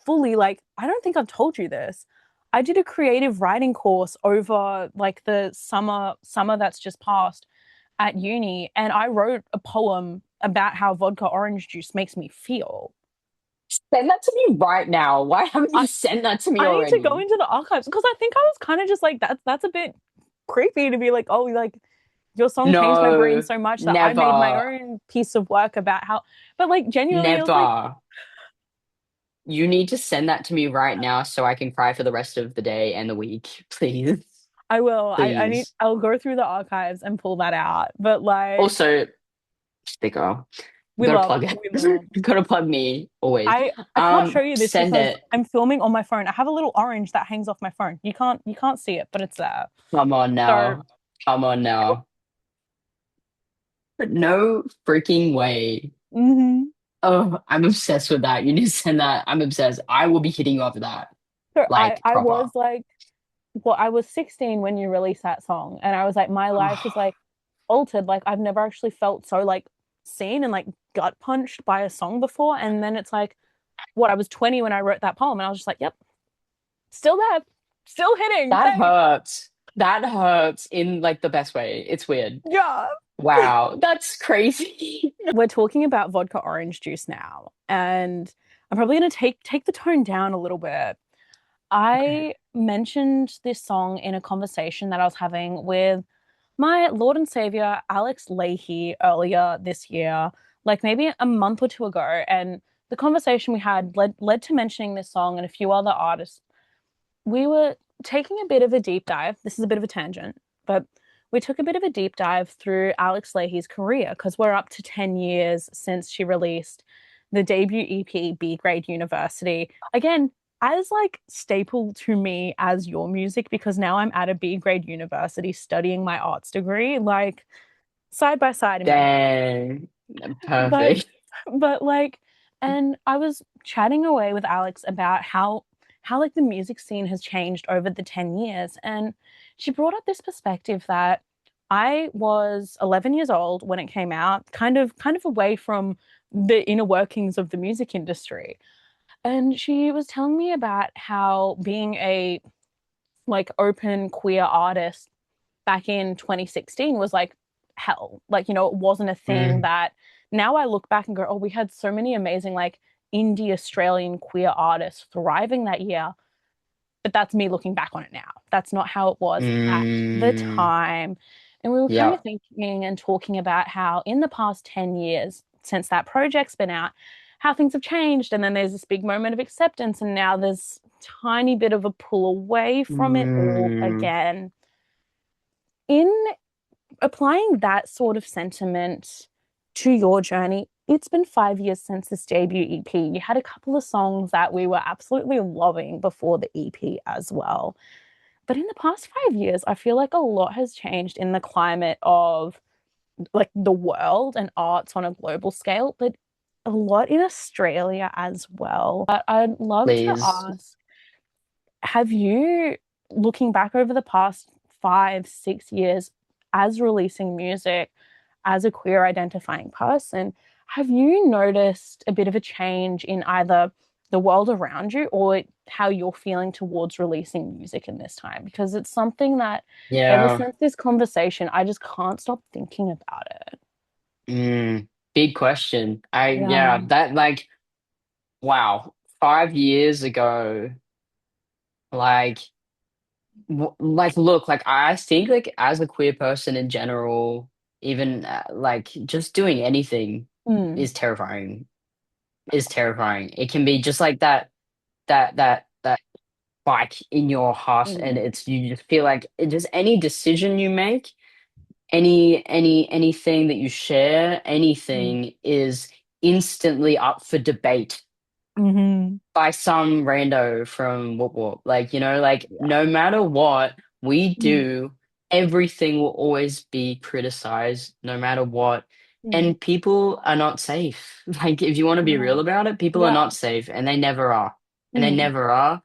fully like, I don't think I've told you this. I did a creative writing course over like the summer that's just passed at uni, and I wrote a poem about how vodka orange juice makes me feel. Send that to me right now. Why haven't I you sent that to me I need to go already? into the archives because I think I was kind of just like that's a bit creepy to be like, oh, like your song changed my brain No, so much that I made my never, own piece of work about how, but like genuinely, I was like, never. You need to send that to me right now so I can cry for the rest of the day and the week, please. I will. Please. I'll go through the archives and pull that out. But like, Also, sticker. You we gotta love, plug it. we love. You gotta plug me always. I can't show you this Send because it. I'm filming on my phone. I have a little orange that hangs off my phone. You can't see it, but it's there. Come on So, now. Come on now. But no freaking way. mhm. Oh, I'm obsessed with that. You need to send that. I'm obsessed. I will be hitting you up with that. So Like I proper. was like, well, I was 16 when you released that song, and I was like, my life is like altered. Like I've never actually felt so like seen and like gut punched by a song before. And then it's like, what, I was 20 when I wrote that poem, and I was just like, yep, still there, still hitting. That Thanks. hurts. That hurts in like the best way. It's weird. Yeah. Wow, that's crazy. We're talking about vodka orange juice now, and I'm probably going to take the tone down a little bit. Okay. I mentioned this song in a conversation that I was having with my Lord and Savior Alex Leahy earlier this year, like maybe a month or two ago, and the conversation we had led to mentioning this song and a few other artists. We were taking a bit of a deep dive. This is a bit of a tangent, but we took a bit of a deep dive through Alex Leahy's career because we're up to 10 years since she released the debut EP B Grade University. Again, as like staple to me as your music because now I'm at a B grade university studying my arts degree, like side by side in my head. Dang. But Perfect. like, and I was chatting away with Alex about how like the music scene has changed over the 10 years, and she brought up this perspective that I was 11 years old when it came out, kind of away from the inner workings of the music industry. And she was telling me about how being a like open queer artist back in 2016 was like hell. Like, you know, it wasn't a thing Mm, that now I look back and go, oh, we had so many amazing like indie Australian queer artists thriving that year. But that's me looking back on it now. That's not how it was at the mm, time. And we were kind of yeah. thinking and talking about how in the past 10 years since that project's been out, how things have changed. And then there's this big moment of acceptance. And now there's tiny bit of a pull away from it all Mm, again. In applying that sort of sentiment to your journey, it's been 5 years since this debut EP. You had a couple of songs that we were absolutely loving before the EP as well. But in the past 5 years, I feel like a lot has changed in the climate of like the world and arts on a global scale, but a lot in Australia as well. But I'd love to please. ask, have you, looking back over the past 5, 6 years as releasing music, as a queer identifying person, have you noticed a bit of a change in either the world around you or how you're feeling towards releasing music in this time? Because it's something that ever Yeah. since this conversation, I just can't stop thinking about it. Mm, big question. Yeah. Yeah, that like, wow. 5 years ago, like, like, look, like, I think, like, as a queer person in general, even like, just doing anything Mm, is terrifying, is terrifying. It can be just like that spike in your heart, and mm, it's you just feel like just any decision you make, anything that you share, mm, anything is instantly up for debate mhm. by some rando from Whoop Whoop. Like, like Yeah. no matter what we Mm, do, everything will always be criticized, no matter what. mm. And people are not safe. Like, if you want to be real No. about it, people are Yeah. not safe, and they never are. And they Mm, never are.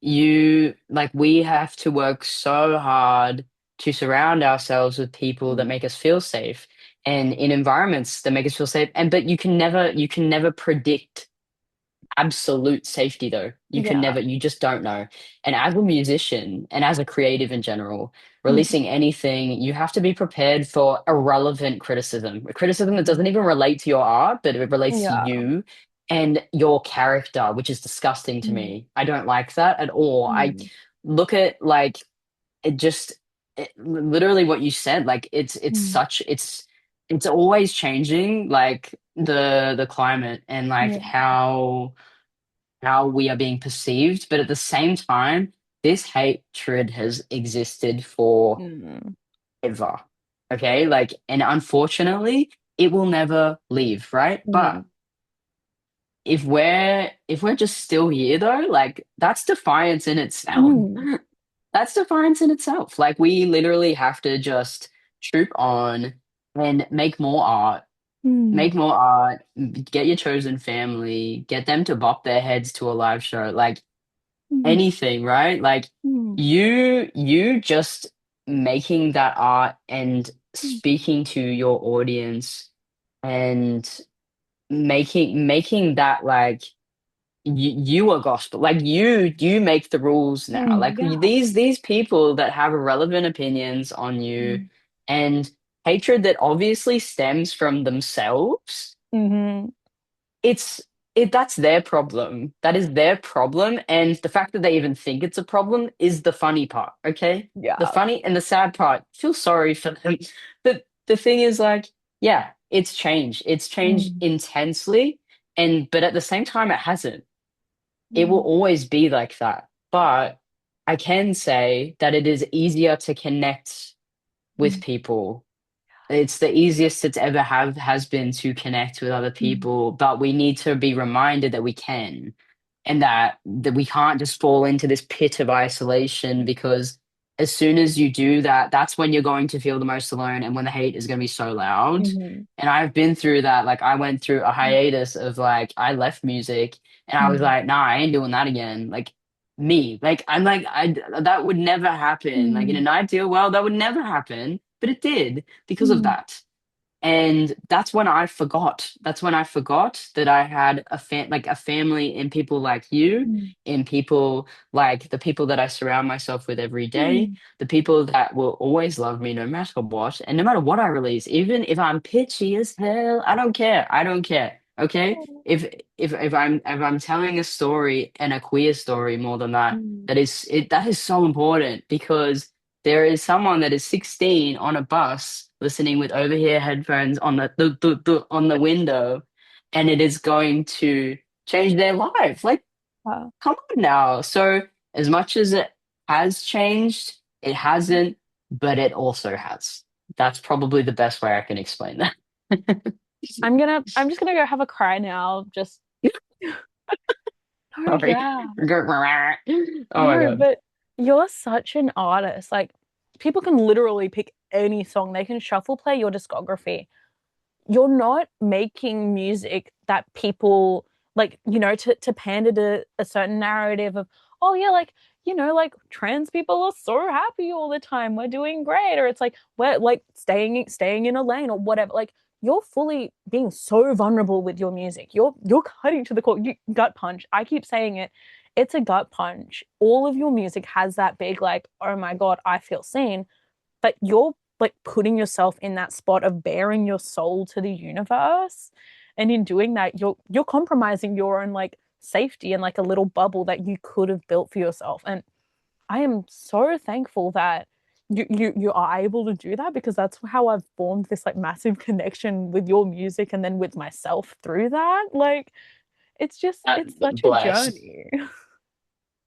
we have to work so hard to surround ourselves with people that Mm. make us feel safe and in environments that make us feel safe. And but you can never predict absolute safety though. You can Yeah. never, you just don't know. And as a musician and as a creative in general, Mm. releasing anything, you have to be prepared for irrelevant criticism. Criticism that doesn't even relate to your art, but it relates to Yeah. you and your character, which is disgusting to Mm. me. I don't like that at all. I Mm. look at like it just literally what you said, like it's Mm. such it's always changing, like the climate and like Yeah. how we are being perceived. But at the same time, this hatred has existed forever. Mm. Okay. Like, and unfortunately, it will never leave, right? But Mm. if we're just still here though, like that's defiance in itself. Mm. That's defiance in itself. Like we literally have to just troop on and Mm. make more art, get your chosen family, get them to bop their heads to a live show. Like Mm. anything, right? Like Mm. you just making that art and Mm. speaking to your audience and making that like you are gospel. Like you make the rules now. Mm. Like Yeah. these people that have irrelevant opinions on you Mm. and hatred that obviously stems from themselves, Mm-hmm. it's it that's their problem. That is their problem. And the fact that they even think it's a problem is the funny part, okay? The Yeah. funny and the sad part, feel sorry for them. But the thing is like, yeah, it's changed. It's changed Mm. intensely. And but at the same time it hasn't. It will Mm. always be like that. But I can say that it is easier to connect with Mm. people. It's the easiest it's ever have has been to connect with other Mm. people, but we need to be reminded that we can and that we can't just fall into this pit of isolation because as soon as you do that, that's when you're going to feel the most alone and when the hate is going to be so loud. Mhm. And I've been through that. Like I went through a Mm. hiatus of like I left music and I was Mm. like, nah, I ain't doing that again. Like me, like I'm like I that would never happen. Like in Mm. an ideal world, that would never happen, but it did because of Mm. that. And that's when I forgot. That's when I forgot that I had like a family and people like you, Mm. and people like the people that I surround myself with every day, Mm. the people that will always love me no matter what, and no matter what I release, even if I'm pitchy as hell, I don't care. I don't care. Okay? Oh. If I'm telling a story and a queer story more than that, Mm. that is so important because there is someone that is 16 on a bus listening with overhead headphones on on the window, and it is going to change their life. Like, Wow. come on now. So, as much as it has changed, it hasn't, but it also has. That's probably the best way I can explain that. I'm just gonna go have a cry now. Just no, Sorry. yeah. Oh my No, God. but you're such an artist. Like people can literally pick any song. They can shuffle play your discography. You're not making music that people like, to pander to a certain narrative of, oh yeah, like, like trans people are so happy all the time. We're doing great. Or it's like we're like staying in a lane or whatever. Like you're fully being so vulnerable with your music. You're cutting to the core. Gut punch. I keep saying it. It's a gut punch. All of your music has that big, like, oh my God, I feel seen, but you're like putting yourself in that spot of bearing your soul to the universe. And in doing that, you're compromising your own like safety and like a little bubble that you could have built for yourself. And I am so thankful that you are able to do that because that's how I've formed this like massive connection with your music and then with myself through that. Like it's such a Bless. journey.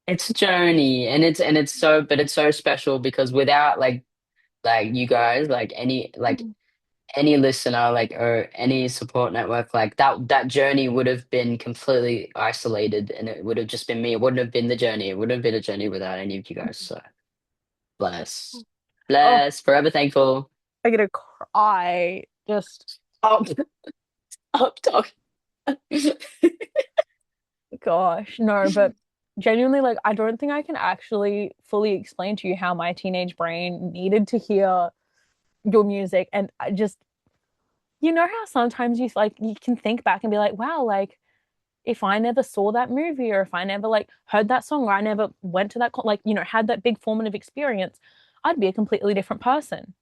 It's a journey, and it's so, but it's so special because without like you guys, like any listener, like or any support network, like that journey would have been completely isolated, and it would have just been me. It wouldn't have been the journey. It wouldn't have been a journey without any of you guys. So bless, Oh, bless, forever thankful. I get to cry. Just Up, up, talk. gosh, no, but genuinely, like, I don't think I can actually fully explain to you how my teenage brain needed to hear your music. And I just, you know how sometimes you can think back and be like, wow, like if I never saw that movie or if I never like heard that song or I never went to that like had that big formative experience, I'd be a completely different person.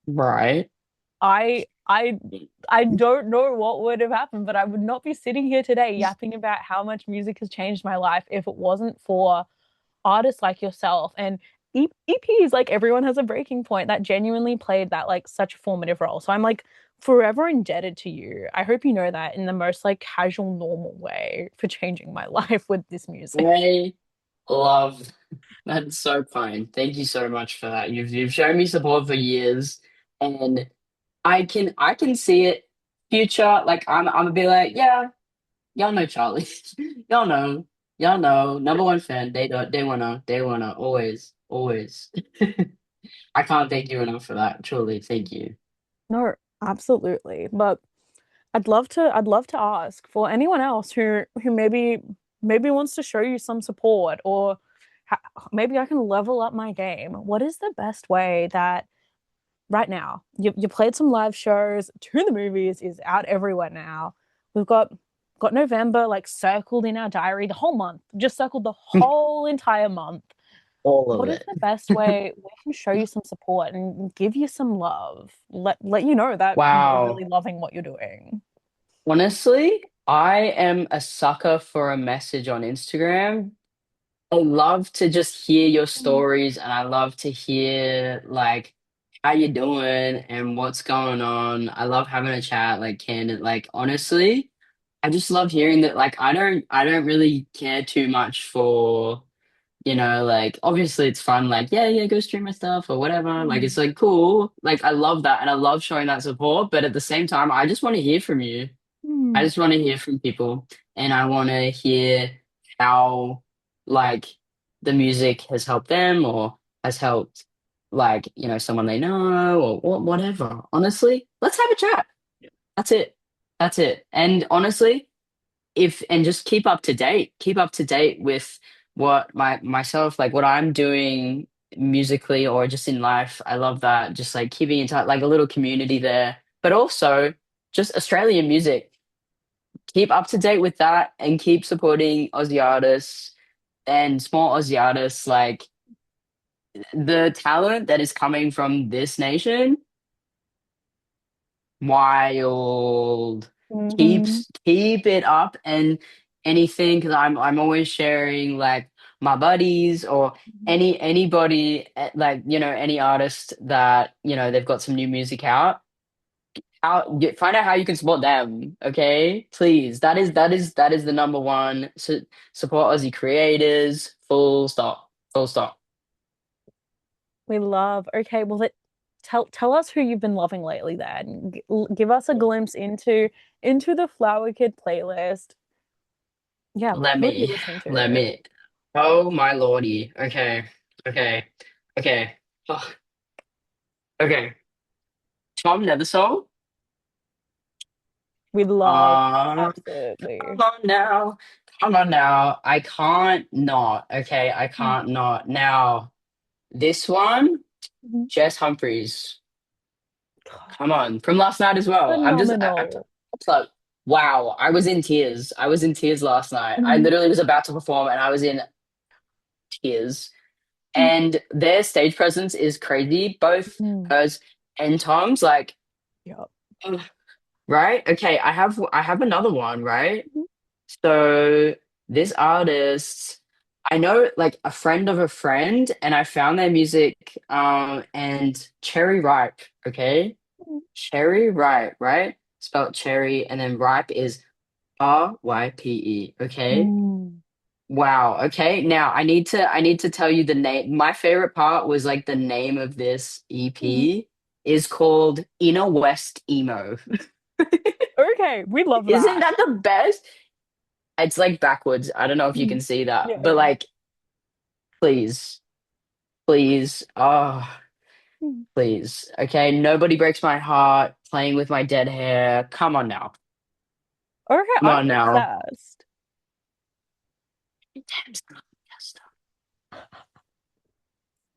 Right. I I I don't know what would have happened, but I would not be sitting here today yapping about how much music has changed my life if it wasn't for artists like yourself and EPs. Like everyone has a breaking point that genuinely played that like such a formative role. So I'm like forever indebted to you. I hope you know that in the most like casual, normal way for changing my life with this music. I love that's so kind. Thank you so much for that. You've shown me support for years, and I can see it. Future, like I'm gonna be like, yeah, y'all know Charlie, y'all know, y'all know. Number one fan. They wanna always, always. I can't thank you enough for that. Truly, thank you. No, absolutely. But I'd love to ask for anyone else who maybe wants to show you some support or ha maybe I can level up my game. What is the best way that right now you played some live shows, To the Movies is out everywhere now. We've got November like circled in our diary, the whole month, just circled the whole entire month. All of What is it. the best way we can show you some support and give you some love? Let you know that we're Wow. really loving what you're doing. Honestly, I am a sucker for a message on Instagram. I love to just hear your Mm. stories and I love to hear like how you doing and what's going on. I love having a chat like candid like honestly, I just love hearing that like I don't really care too much for like obviously it's fun, like, yeah, yeah, go stream my stuff or whatever. Like it's Mm. like cool. Like I love that and I love showing that support, but at the same time, I just want to hear from you. I Mm. just want to hear from people and I want to hear how like the music has helped them or has helped like, someone they know or whatever. Honestly, let's have a chat. That's it. That's it. And honestly, if and just keep up to date with what myself like what I'm doing musically or just in life. I love that, just like keeping in touch, like a little community there, but also just Australian music. Keep up to date with that and keep supporting Aussie artists and small Aussie artists. Like the talent that is coming from this nation, wild. Hmm. Keep it up and anything because I'm always sharing like my buddies or anybody like any artist that they've got some new music out. Find out how you can support them, okay? Please. That is the number one. Support Aussie creators. Full stop. Full stop. We love. Okay, well, tell us who you've been loving lately then. Give us a glimpse into the Flower Kid playlist. Yeah, Let who are you me. listening Let to? me. Oh my lordy. Okay. Okay. Okay. Oh, okay. Tom Nethersole. We love. Uh, Absolutely. come on now. Come on now. I can't not. Okay, I Mm. can't not. Now, this one, Mhm. Jess Humphries. Come on. From last night as well. Phenomenal. Like, wow. I was in tears. I was in tears last night. I Mhm. literally was about to perform and I was in tears. And their stage presence is crazy. Both Mhm. hers and Tom's. Like, Yep. right? Okay, I have another one, right? Mhm. So this artist, I know like a friend of a friend, and I found their music, and Cherry Ripe, okay? Cherry Ripe, right? Spelled cherry, and then ripe is RYPE, okay? Mm. Wow, okay. Now I need to tell you the name. My favorite part was like the name of this Mhm. EP is called Inner West Emo. Okay, we love Isn't that. that the best? It's like backwards. I don't know if you Mhm. can see that, Yeah, but yeah. like, please, please, oh, Mhm. please. Okay, nobody breaks my heart. Playing with my dead hair. Come on now. Okay, Come I'm on now. obsessed. Damn,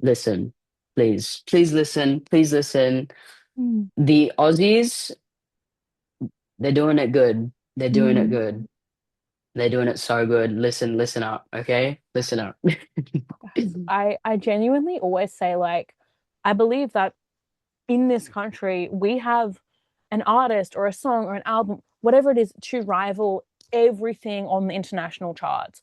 listen, please, please listen, please listen. Mm. The Aussies, they're doing it good. They're doing it Mm. good. They're doing it so good. Listen up, okay? Listen up. I genuinely always say like I believe that in this country we have an artist or a song or an album, whatever it is, to rival everything on the international charts.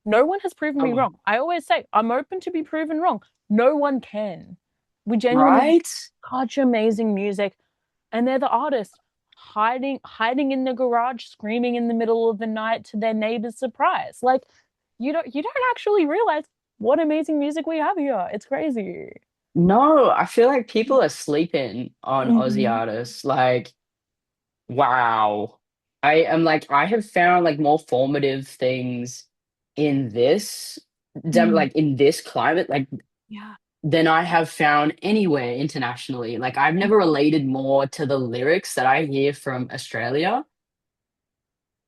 No one has proven me Oh, wrong. I always say I'm open to be proven wrong. No one can. We genuinely have right? such amazing music, and they're the artists hiding in the garage, screaming in the middle of the night to their neighbor's surprise. Like you don't actually realize what amazing music we have here. It's crazy. No, I feel like people are sleeping on Aussie Mhm. artists. Like, wow. I am like, I have found like more formative things in this, Mm. like in this climate, like Yeah. than I have found anywhere internationally. Like, I've never related more to the lyrics that I hear from Australia.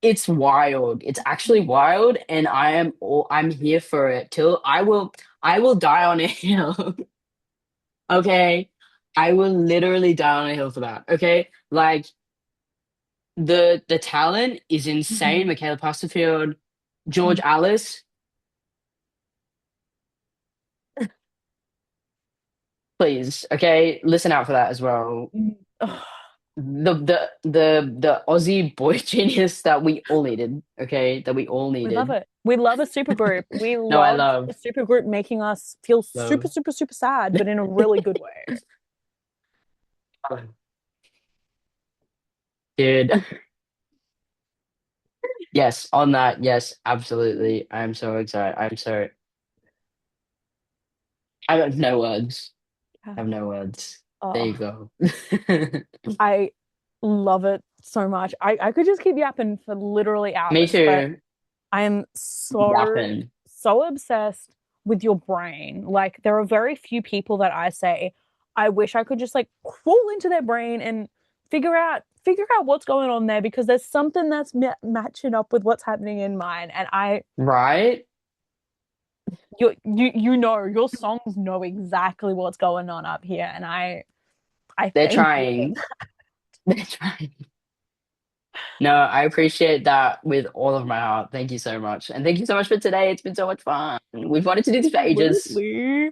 It's wild. It's actually wild, and I'm here for it till I will die on a hill. Okay. I will literally die on a hill for that. Okay. Like the talent is insane. Mhm. Michaela Pasterfield, George Mhm. Alice, please. Okay. Listen out for that as well. Mhm. Ugh, The Aussie boy genius that we all needed. Okay. That we all we love needed. it. We love a super group. We No, I love a love, super group making us feel super, love, super, super sad, but in a really good way. dude. Yes, on that. Yes, absolutely. I'm so excited. I have no words. I Yeah. have no words. There you Oh, go. I love it so much. I could just keep yapping for literally Me hours, but too. I am so, Yapping. so obsessed with your brain. Like, there are very few people that I say, I wish I could just like crawl into their brain and figure out what's going on there because there's something that's matching up with what's happening in mine. And Right? you know, your songs know exactly what's going on up here. And I They're thank you for trying. They're trying. No, I appreciate that with all of my heart. Thank you so much. And thank you so much for today. It's been so much fun. We've wanted to do this for ages. absolutely.